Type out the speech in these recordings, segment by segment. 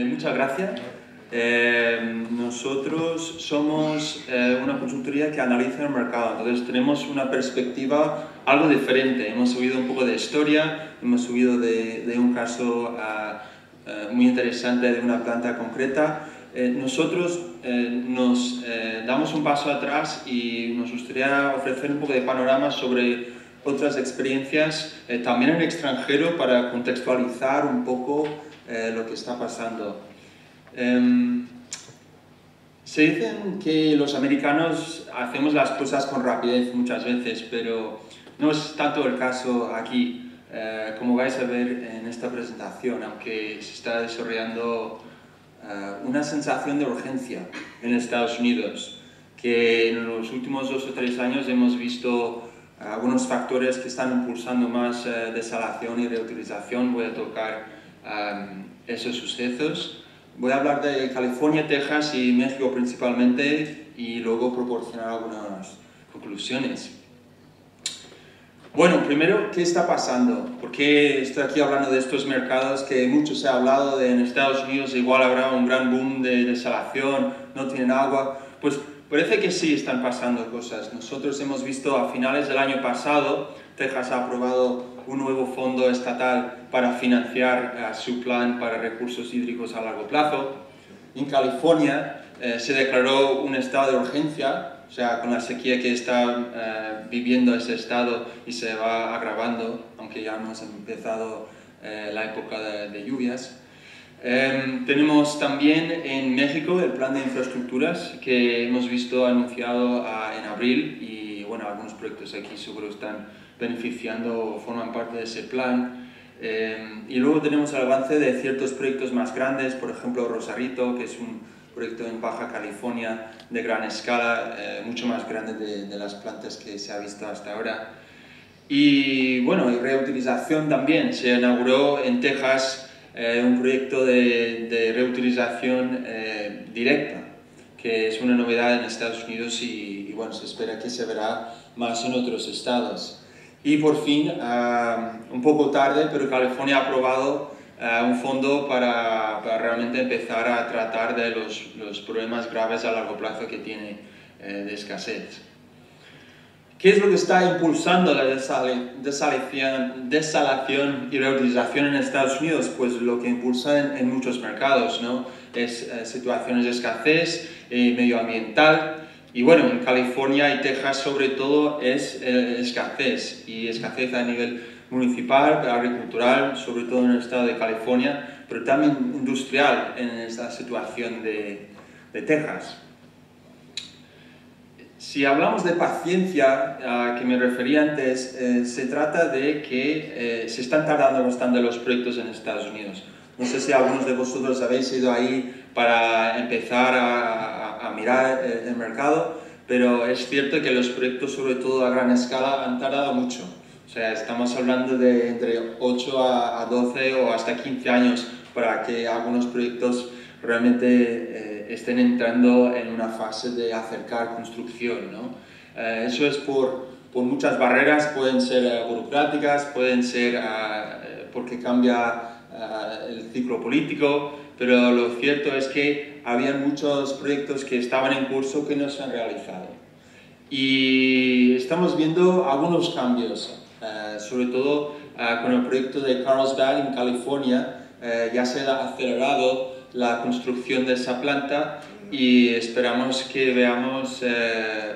Muchas gracias. Nosotros somos una consultoría que analiza el mercado, entonces tenemos una perspectiva algo diferente. Hemos subido un poco de historia, hemos subido de un caso muy interesante de una planta concreta. Nosotros nos damos un paso atrás y nos gustaría ofrecer un poco de panorama sobre otras experiencias, también en el extranjero, para contextualizar un poco lo que está pasando. Se dicen que los americanos hacemos las cosas con rapidez muchas veces, pero no es tanto el caso aquí, como vais a ver en esta presentación, aunque se está desarrollando una sensación de urgencia en Estados Unidos, que en los últimos 2 o 3 años hemos visto algunos factores que están impulsando más desalación y reutilización. Voy a tocar esos sucesos. Voy a hablar de California, Texas y México principalmente, y luego proporcionar algunas conclusiones. Bueno, primero, ¿qué está pasando? ¿Por qué estoy aquí hablando de estos mercados que mucho se ha hablado de en Estados Unidos? Igual habrá un gran boom de desalación, no tienen agua. Pues parece que sí están pasando cosas. Nosotros hemos visto a finales del año pasado, Texas ha aprobado un nuevo fondo estatal para financiar su plan para recursos hídricos a largo plazo. En California se declaró un estado de urgencia, o sea, con la sequía que está viviendo ese estado y se va agravando, aunque ya hemos empezado la época de lluvias. Tenemos también en México el plan de infraestructuras que hemos visto anunciado en abril, y bueno, algunos proyectos aquí seguro están beneficiando o forman parte de ese plan. Y luego tenemos el avance de ciertos proyectos más grandes, por ejemplo Rosarito, que es un proyecto en Baja California de gran escala, mucho más grande de las plantas que se ha visto hasta ahora. Y bueno, y reutilización también. Se inauguró en Texas un proyecto de reutilización directa, que es una novedad en Estados Unidos y bueno, se espera que se verá más en otros estados. Y por fin, un poco tarde, pero California ha aprobado un fondo para realmente empezar a tratar de los problemas graves a largo plazo que tiene de escasez. ¿Qué es lo que está impulsando la desalación y reutilización en Estados Unidos? Pues lo que impulsa en muchos mercados, ¿no? Es situaciones de escasez medioambiental. Y bueno, en California y Texas sobre todo es escasez, y escasez a nivel municipal, agricultural, sobre todo en el estado de California, pero también industrial en esta situación de Texas. Si hablamos de paciencia, a que me refería antes, se trata de que se están tardando bastante los proyectos en Estados Unidos. No sé si algunos de vosotros habéis ido ahí para empezar a mirar el mercado, pero es cierto que los proyectos, sobre todo a gran escala, han tardado mucho. O sea, estamos hablando de entre 8 a 12 o hasta 15 años para que algunos proyectos realmente estén entrando en una fase de acercar construcción, ¿no? Eso es por muchas barreras, pueden ser burocráticas, pueden ser porque cambia el ciclo político, pero lo cierto es que había muchos proyectos que estaban en curso que no se han realizado. Y estamos viendo algunos cambios, sobre todo con el proyecto de Carlsbad en California. Ya se ha acelerado la construcción de esa planta y esperamos que veamos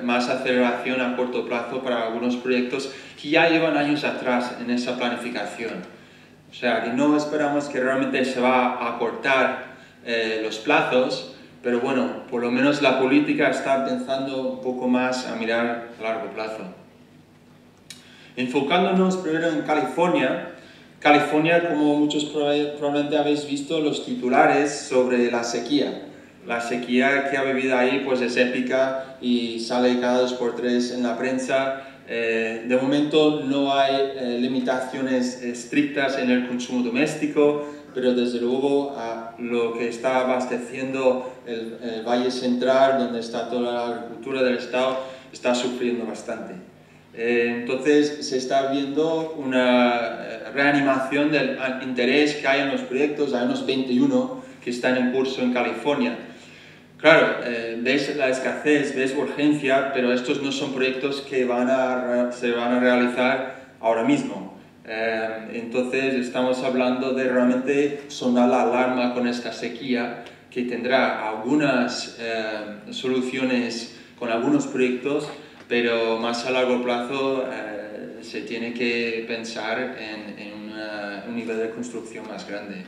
más aceleración a corto plazo para algunos proyectos que ya llevan años atrás en esa planificación. O sea, que no esperamos que realmente se va a acortar los plazos, pero bueno, por lo menos la política está pensando un poco más a mirar a largo plazo. Enfocándonos primero en California, California, como muchos probablemente habéis visto, los titulares sobre la sequía. La sequía que ha vivido ahí pues es épica y sale cada 2 por 3 en la prensa. De momento no hay limitaciones estrictas en el consumo doméstico, pero desde luego a lo que está abasteciendo el Valle Central, donde está toda la agricultura del estado, está sufriendo bastante. Entonces se está viendo una reanimación del interés que hay en los proyectos. Hay unos 21 que están en curso en California. Claro, ves la escasez, ves urgencia, pero estos no son proyectos que se van a realizar ahora mismo. Entonces estamos hablando de realmente sonar la alarma con esta sequía, que tendrá algunas soluciones con algunos proyectos, pero más a largo plazo se tiene que pensar en un nivel de construcción más grande.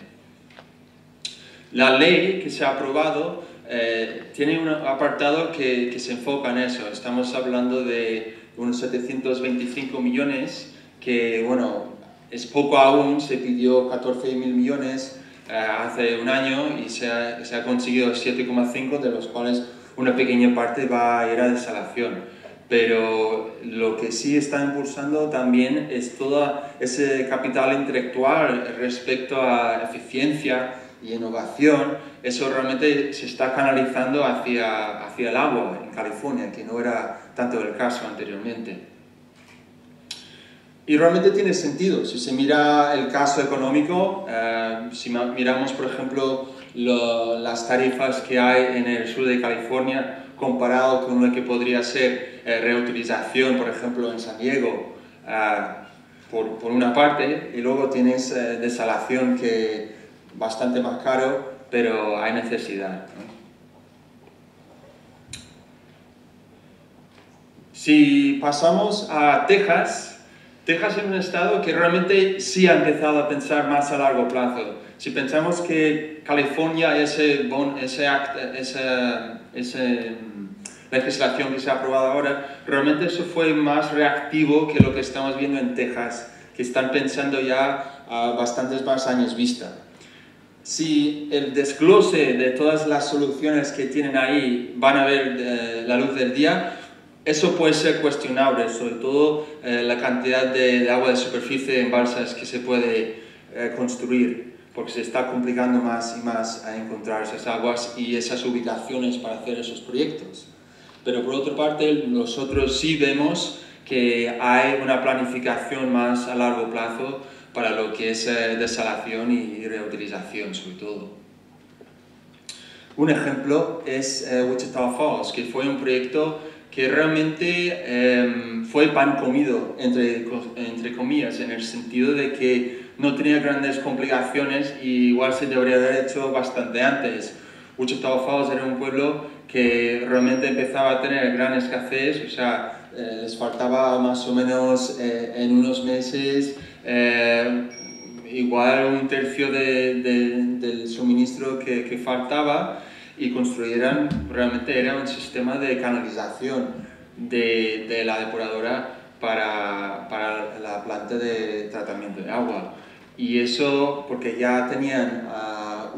La ley que se ha aprobado tiene un apartado que se enfoca en eso. Estamos hablando de unos 725 millones, que bueno, es poco aún. Se pidió 14.000 millones hace un año y se ha conseguido 7,5, de los cuales una pequeña parte va a ir a desalación. Pero lo que sí está impulsando también es todo ese capital intelectual respecto a eficiencia y innovación. Eso realmente se está canalizando hacia el agua en California, que no era tanto el caso anteriormente. Y realmente tiene sentido. Si se mira el caso económico, si miramos, por ejemplo, las tarifas que hay en el sur de California, comparado con lo que podría ser reutilización, por ejemplo, en San Diego, por una parte, y luego tienes desalación, que bastante más caro, pero hay necesidad, ¿no? Si pasamos a Texas, Texas es un estado que realmente sí ha empezado a pensar más a largo plazo. Si pensamos que California, esa legislación que se ha aprobado ahora, realmente eso fue más reactivo que lo que estamos viendo en Texas, que están pensando ya a bastantes más años vista. Si el desglose de todas las soluciones que tienen ahí van a ver la luz del día, eso puede ser cuestionable, sobre todo la cantidad de agua de superficie en balsas que se puede construir, porque se está complicando más y más a encontrar esas aguas y esas ubicaciones para hacer esos proyectos. Pero por otra parte, nosotros sí vemos que hay una planificación más a largo plazo para lo que es desalación y reutilización, sobre todo. Un ejemplo es Wichita Falls, que fue un proyecto que realmente fue pan comido, entre comillas, en el sentido de que no tenía grandes complicaciones y igual se debería haber hecho bastante antes. Wichita Falls era un pueblo que realmente empezaba a tener gran escasez, o sea, les faltaba más o menos en unos meses igual un tercio del suministro que faltaba, y construyeran, realmente era un sistema de canalización de la depuradora para la planta de tratamiento de agua. Y eso, porque ya tenían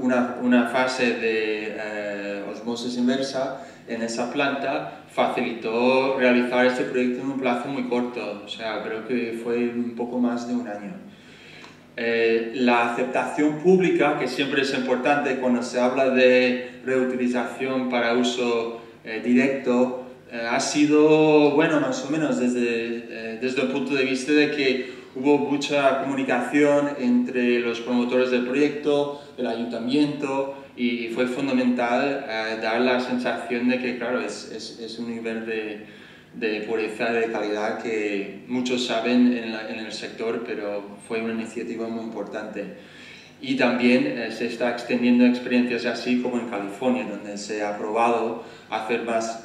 una fase de osmosis inversa en esa planta, facilitó realizar este proyecto en un plazo muy corto, o sea, creo que fue un poco más de un año. La aceptación pública, que siempre es importante cuando se habla de reutilización para uso directo, ha sido, bueno, más o menos desde el punto de vista de que hubo mucha comunicación entre los promotores del proyecto, el ayuntamiento, y fue fundamental dar la sensación de que, claro, es un nivel de pureza, de calidad que muchos saben en el sector, pero fue una iniciativa muy importante. Y también se está extendiendo experiencias así como en California, donde se ha probado hacer más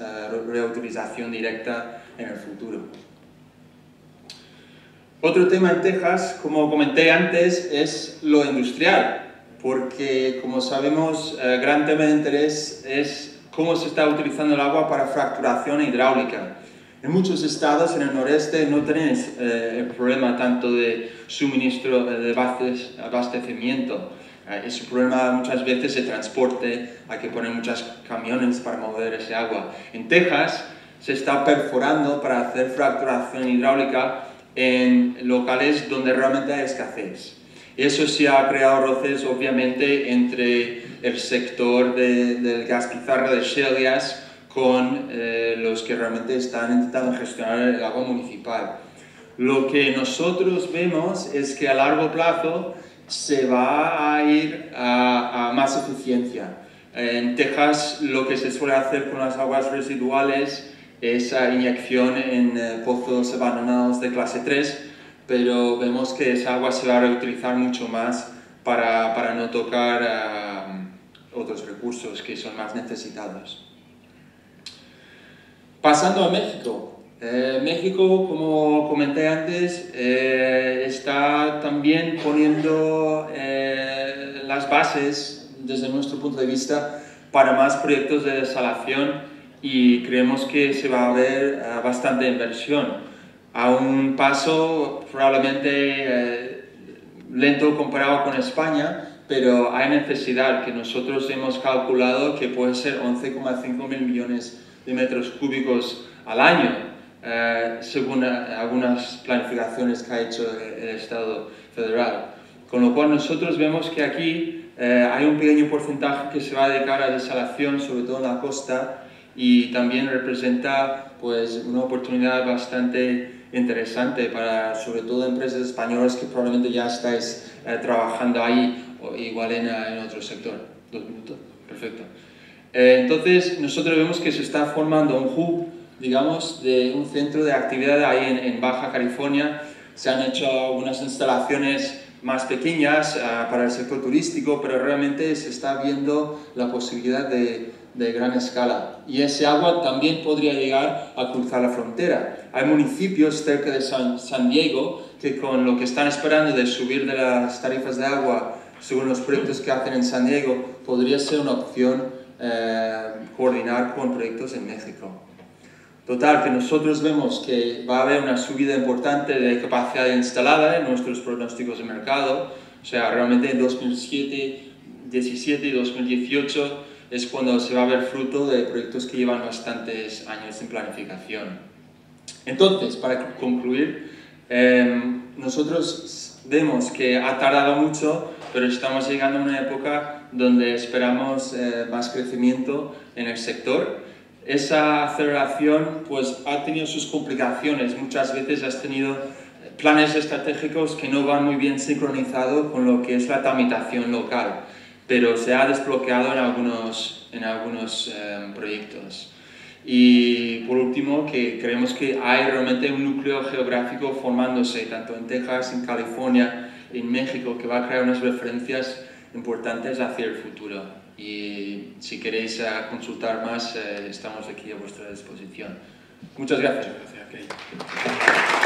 reutilización directa en el futuro. Otro tema en Texas, como comenté antes, es lo industrial, porque como sabemos, gran tema de interés es cómo se está utilizando el agua para fracturación hidráulica. En muchos estados en el noreste no tenéis el problema tanto de suministro, de abastecimiento. Es un problema muchas veces de transporte, hay que poner muchos camiones para mover ese agua. En Texas se está perforando para hacer fracturación hidráulica en locales donde realmente hay escasez. Eso sí ha creado roces, obviamente, entre el sector del gas pizarra, de shale gas, con los que realmente están intentando gestionar el agua municipal. Lo que nosotros vemos es que a largo plazo se va a ir a más eficiencia. En Texas lo que se suele hacer con las aguas residuales es inyección en pozos abandonados de clase 3, pero vemos que esa agua se va a reutilizar mucho más para no tocar otros recursos que son más necesitados. Pasando a México. México, como comenté antes, está también poniendo las bases, desde nuestro punto de vista, para más proyectos de desalación y creemos que se va a ver bastante inversión. A un paso probablemente lento comparado con España, pero hay necesidad que nosotros hemos calculado que puede ser 11,5 mil millones de metros cúbicos al año. Según algunas planificaciones que ha hecho el Estado federal. Con lo cual nosotros vemos que aquí hay un pequeño porcentaje que se va a dedicar a desalación, sobre todo en la costa, y también representa pues, una oportunidad bastante interesante para sobre todo empresas españolas que probablemente ya estáis trabajando ahí o igual en otro sector. 2 minutos, perfecto. Entonces nosotros vemos que se está formando un hub, digamos, de un centro de actividad ahí en Baja California. Se han hecho algunas instalaciones más pequeñas para el sector turístico, pero realmente se está viendo la posibilidad de gran escala. Y ese agua también podría llegar a cruzar la frontera. Hay municipios cerca de San Diego que con lo que están esperando de subir de las tarifas de agua, según los proyectos que hacen en San Diego, podría ser una opción coordinar con proyectos en México. Total, que nosotros vemos que va a haber una subida importante de capacidad instalada en nuestros pronósticos de mercado. O sea, realmente en 2017 y 2018 es cuando se va a ver fruto de proyectos que llevan bastantes años en planificación. Entonces, para concluir, nosotros vemos que ha tardado mucho, pero estamos llegando a una época donde esperamos más crecimiento en el sector. Esa aceleración pues, ha tenido sus complicaciones. Muchas veces has tenido planes estratégicos que no van muy bien sincronizados con lo que es la tramitación local, pero se ha desbloqueado en algunos proyectos. Y por último, que creemos que hay realmente un núcleo geográfico formándose, tanto en Texas, en California, en México, que va a crear unas referencias importantes hacia el futuro. Y si queréis consultar más, estamos aquí a vuestra disposición. Muchas gracias. Muchas gracias, Kate.